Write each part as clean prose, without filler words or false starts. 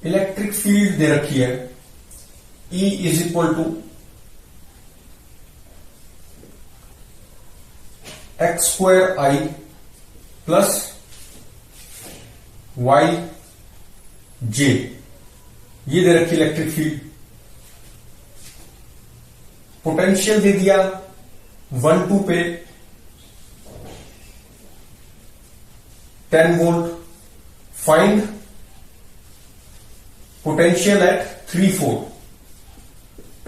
Electric field दे रखी है E is equal to x square i plus y j, ये दे रखी इलेक्ट्रिक फील्ड। पोटेंशियल दे दिया 1-2 पे 10 वोल्ट। फाइंड पोटेंशियल एट 3-4,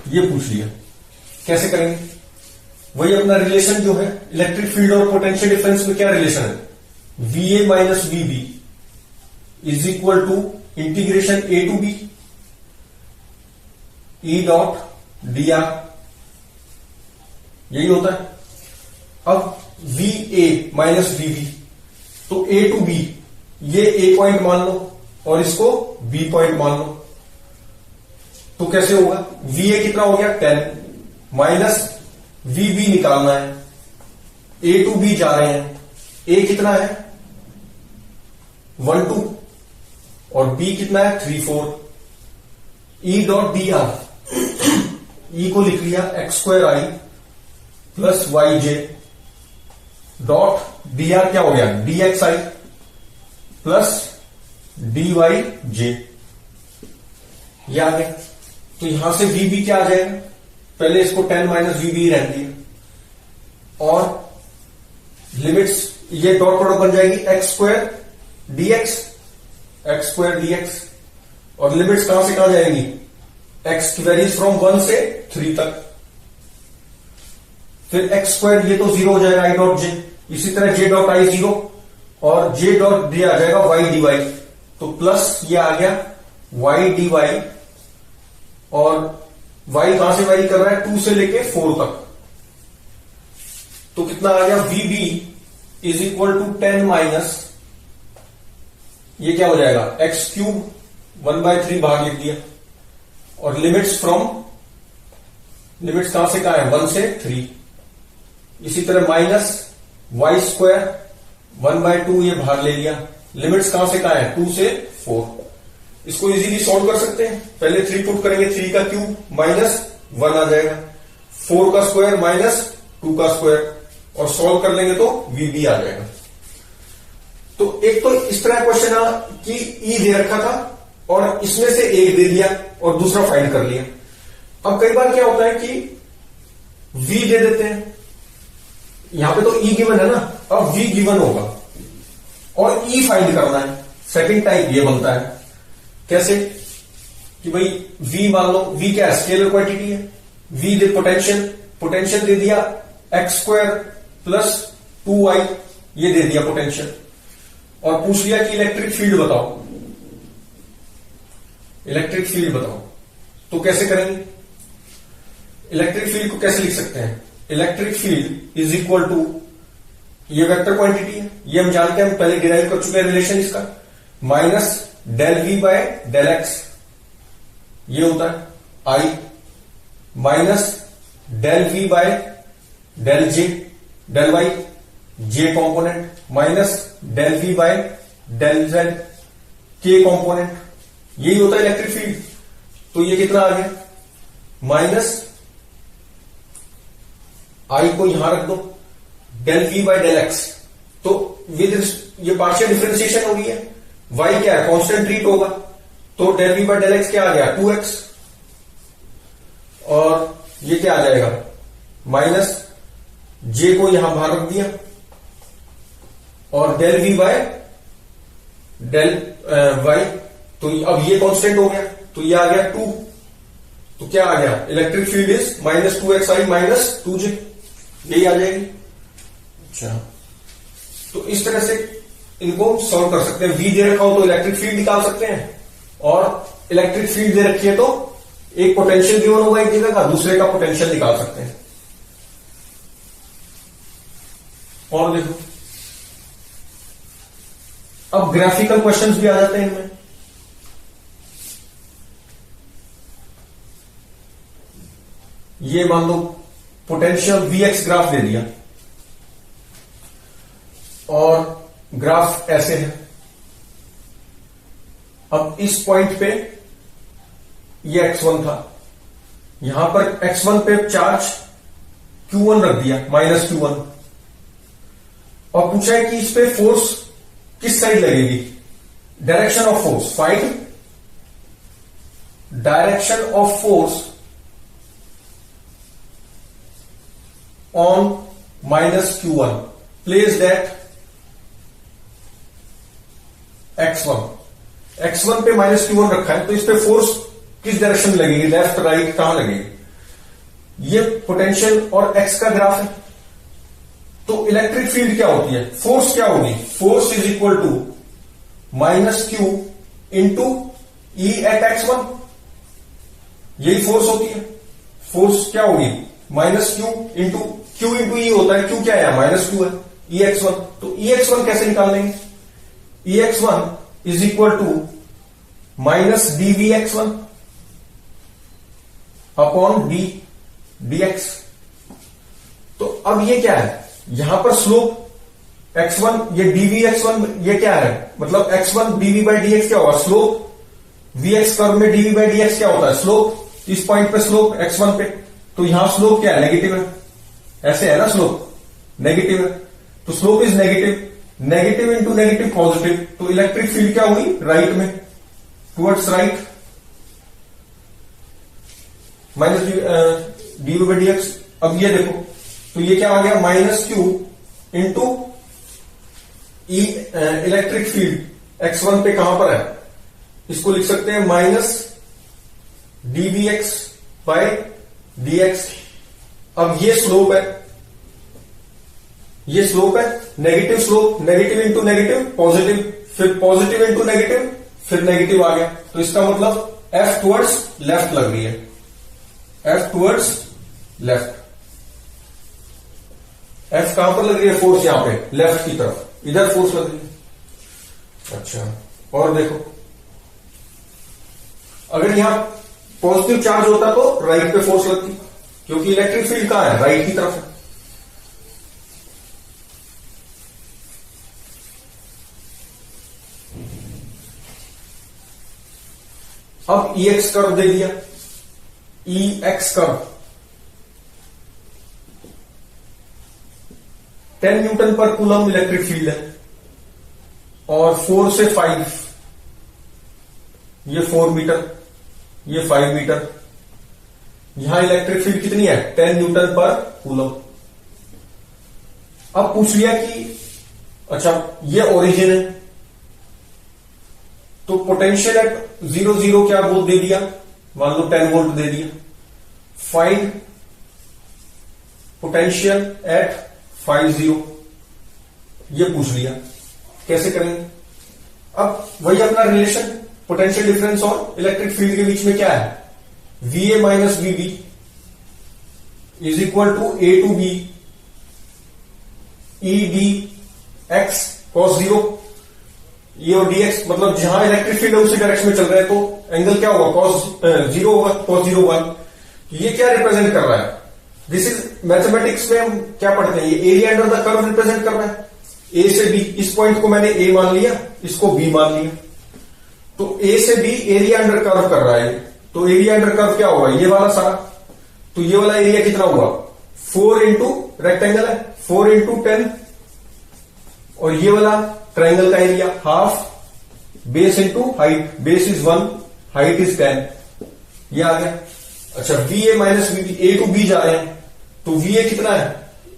ये पूछ लिया। कैसे करेंगे? वही अपना रिलेशन जो है, इलेक्ट्रिक फील्ड और पोटेंशियल डिफरेंस में क्या रिलेशन है? VA minus VB is equal to integration A to B E dot dr, यही होता है। अब VA माइनस VB, तो A टू B, ये A पॉइंट मान लो और इसको B पॉइंट मान लो। तो कैसे होगा? VA कितना हो गया 10 माइनस VB निकालना है, A टू B जा रहे हैं। A कितना है 1-2 और B कितना है 3-4। E डॉट dr, E को लिख लिया x square i plus y j dot dr क्या हो गया dx i plus dy j, ये आ गया। तो यहां से VB क्या आ जाएगा? पहले इसको 10 माइनस VB रहती है और लिमिट्स, ये डॉट प्रोडक्ट बन जाएगी एक्स स्क्वायर dx और लिमिट्स कहां से कहां जाएंगी? x की वैल्यूज फ्रॉम 1 से 3 तक। फिर एक्स स्क्वायर, ये तो 0 हो जाएगा i डॉट जे, इसी तरह j डॉट आई 0 और j डॉट डी आ जाएगा y dy, तो प्लस ये आ गया y dy और y कहां से वैरी कर रहा है 2 से लेके 4 तक। तो कितना आ गया? VB is equal to 10 minus, ये क्या हो जाएगा एक्स क्यूब 1/3 बाहर लिख दिया और लिमिट्स कहां से कहां है 1 से 3। इसी तरह माइनस वाई स्क्वायर 1/2, ये बाहर ले लिया। लिमिट्स कहां से कहां है 2 से 4। इसको इजीली सॉल्व कर सकते हैं। पहले 3 पुट करेंगे, 3 का क्यूब माइनस 1 आ जाएगा, 4 का स्क्वायर माइनस 2 का स्क्वायर और सॉल्व कर लेंगे तो VB आ जाएगा। तो एक तो इस तरह क्वेश्चन आ कि E दे रखा था और इसमें से एक दे दिया और दूसरा फाइंड कर लिया। अब कई बार क्या होता है कि V दे देते हैं, यहां पे तो E गिवन है ना, अब V गिवन होगा और E फाइंड करना है। सेकंड टाइप ये बनता है। कैसे? कि भाई V मान लो, V क्या है स्केलर क्वांटिटी है, V दे पोटेंशियल दे दिया एक्स स्क्वायर प्लस 2y, ये दे दिया पोटेंशियल और पूछ लिया कि इलेक्ट्रिक फील्ड बताओ। इलेक्ट्रिक फील्ड बताओ, तो कैसे करेंगे? इलेक्ट्रिक फील्ड को कैसे लिख सकते हैं? Electric field is equal to, ये वेक्टर क्वांटिटी है, ये हम जानते हैं, हम पहले डिराइव कर चुके हैं रिलेशन इसका, minus del V by del x, ये होता है I minus del V by del J del Y, J component minus del V by del Z K component, यही होता है इलेक्ट्रिक फील्ड। तो ये कितना आ गया माइनस I को यहां रख दो, del V by del x, तो विद ये पार्शियल डिफरेंशिएशन हो गई है। Y क्या है कांस्टेंट ट्रीट होगा, तो del V by del x क्या आ गया 2x और ये क्या आ जाएगा माइनस J को यहां बाहर रख दिया और del V by del Y, तो अब ये कांस्टेंट हो गया, तो ये आ गया 2, तो क्या आ गया electric field is minus 2xi minus 2j, यही आ जाएगी। अच्छा, तो इस तरह से इनको सॉल्व कर सकते हैं। V दे रखा हो तो इलेक्ट्रिक फील्ड निकाल सकते हैं और इलेक्ट्रिक फील्ड दे रखी है तो एक पोटेंशियल गिवन होगा एक जगह का, दूसरे का पोटेंशियल निकाल सकते हैं। और देखो अब ग्राफिकल क्वेश्चंस भी आ जाते हैं इनमें। ये मान लो पोटेंशियल Vx ग्राफ दे दिया और ग्राफ ऐसे है, अब इस पॉइंट पे ये x1 था, यहां पर x1 पे चार्ज q1 रख दिया, माइनस q1, और पूछा है कि इस पे फोर्स किस साइड लगेगी, direction of force, find direction of force on minus q1, place that x1 पे माइनस q1 रखा है, तो इस पे फोर्स किस डायरेक्शन में लगेगी, लेफ्ट राइट कहां लगेगी। ये पोटेंशियल और x का ग्राफ है। तो इलेक्ट्रिक फील्ड क्या होती है, फोर्स क्या होगी, force is equal to minus q into e at x1, यही फोर्स होती है। फोर्स क्या होगी, माइनस q इंटू ई होता है, q क्या है, माइनस q है, ई x1। तो ई x1 कैसे निकाल लेंगे, e x1 is equal to minus dv x1 upon dx। तो अब ये क्या है, यहां पर स्लोप x1, ये dv x1, ये क्या है, मतलब x1 dv बाई dx क्या होगा, स्लोप। vx कर्व में dv बाई dx क्या होता है, स्लोप। इस पॉइंट पे स्लोप x1 पे, तो यहां स्लोप क्या है, नेगेटिव है, ऐसे है ना, स्लोप नेगेटिव है, तो slope is negative, negative into negative positive, तो इलेक्ट्रिक फील्ड क्या हुई, राइट में, towards right, minus D by D x. अब ये देखो, तो ये क्या आ गया, माइनस q इंटू ई इलेक्ट्रिक फील्ड x1 पे कहां पर है, इसको लिख सकते हैं माइनस dvx बाय dx। अब ये स्लोप है, ये स्लोप है, negative slope, negative into negative positive, फिर पॉजिटिव इंटू नेगेटिव, फिर नेगेटिव आ गया, तो इसका मतलब F टुवर्ड्स लेफ्ट लग रही है, F टुवर्ड्स लेफ्ट। F कहां पर लग रही है, फोर्स यहां पे लेफ्ट की तरफ, इधर फोर्स लग रही है। अच्छा, और देखो, अगर यहां पॉजिटिव चार्ज होता तो राइट पे फोर्स लगती, क्योंकि इलेक्ट्रिक फील्ड कहां है, राइट की तरफ है। अब EX कर्व दे दिया, EX कर्व 10 न्यूटन पर कूलम इलेक्ट्रिक फील्ड है, और 4 से 5, ये 4 मीटर, ये 5 मीटर, यहां इलेक्ट्रिक फील्ड कितनी है, 10 न्यूटन पर कूलम। अब पूछ लिया कि अच्छा ये ओरिजिन है, तो पोटेंशियल एट 0 0 क्या वोल्ट दे दिया, मान लो 10 वोल्ट दे दिया। फाइंड पोटेंशियल एट 5 0, ये पूछ लिया, कैसे करेंगे। अब वही अपना रिलेशन, पोटेंशियल डिफरेंस और इलेक्ट्रिक फील्ड के बीच में क्या है, VA minus VB is equal to A to B EDX cos 0, ये और dx, मतलब जहां इलेक्ट्रिक फील्ड है उसी डायरेक्शन में चल रहा है, तो एंगल क्या होगा, cos 0 होगा, cos 0 1। ये क्या रिप्रेजेंट कर रहा है, दिस इज मैथमेटिक्स में हम क्या पढ़ते हैं, ये area under the curve represent कर रहा है, A से B, इस पॉइंट को मैंने A मान लिया, इसको B मान लिया, तो A से B एरिया अंडर कर्व कर रहा है, तो एरिया अंडर कर्व क्या होगा, ये वाला सारा, तो ये वाला एरिया कितना हुआ, 4 इंटू रेक्टेंगल है, 4 इंटू 10, और ये वाला ट्राइंगल का area half, base into height, base is 1, height is 10, ये आ गया। अच्छा, VA minus VB, A to B जा रहे हैं, तो VA कितना है,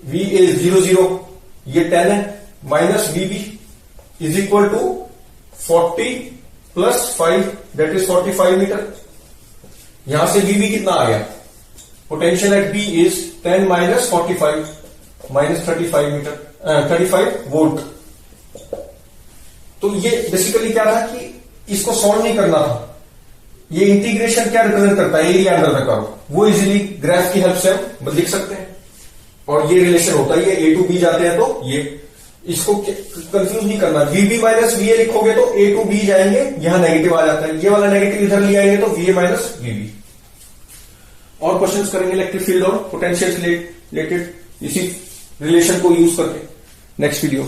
VA 0 0, ये 10 है, minus VB is equal to 40 plus 5, that is 45 metre. यहां से VB कितना आ गया, potential at B is 10 minus 45 minus 35 metre, 35 volt. तो ये बेसिकली क्या था कि इसको सॉल्व नहीं करना था, ये इंटीग्रेशन क्या रिप्रेजेंट करता है, एरिया अंडर द कर्व, वो इजीली ग्राफ की हेल्प से हम लिख सकते हैं, और ये रिलेशन होता है, ये A टू B जाते हैं, तो ये इसको कंफ्यूज नहीं करना, VB माइनस VA लिखोगे तो A टू B जाएंगे, यहां नेगेटिव आ जाता है, ये वाला नेगेटिव इधर ले आएंगे तो VA माइनस VB। और क्वेश्चंस करेंगे इलेक्ट्रिक फील्ड और पोटेंशियल रिलेटेड इसी रिलेशन को यूज करके नेक्स्ट वीडियो।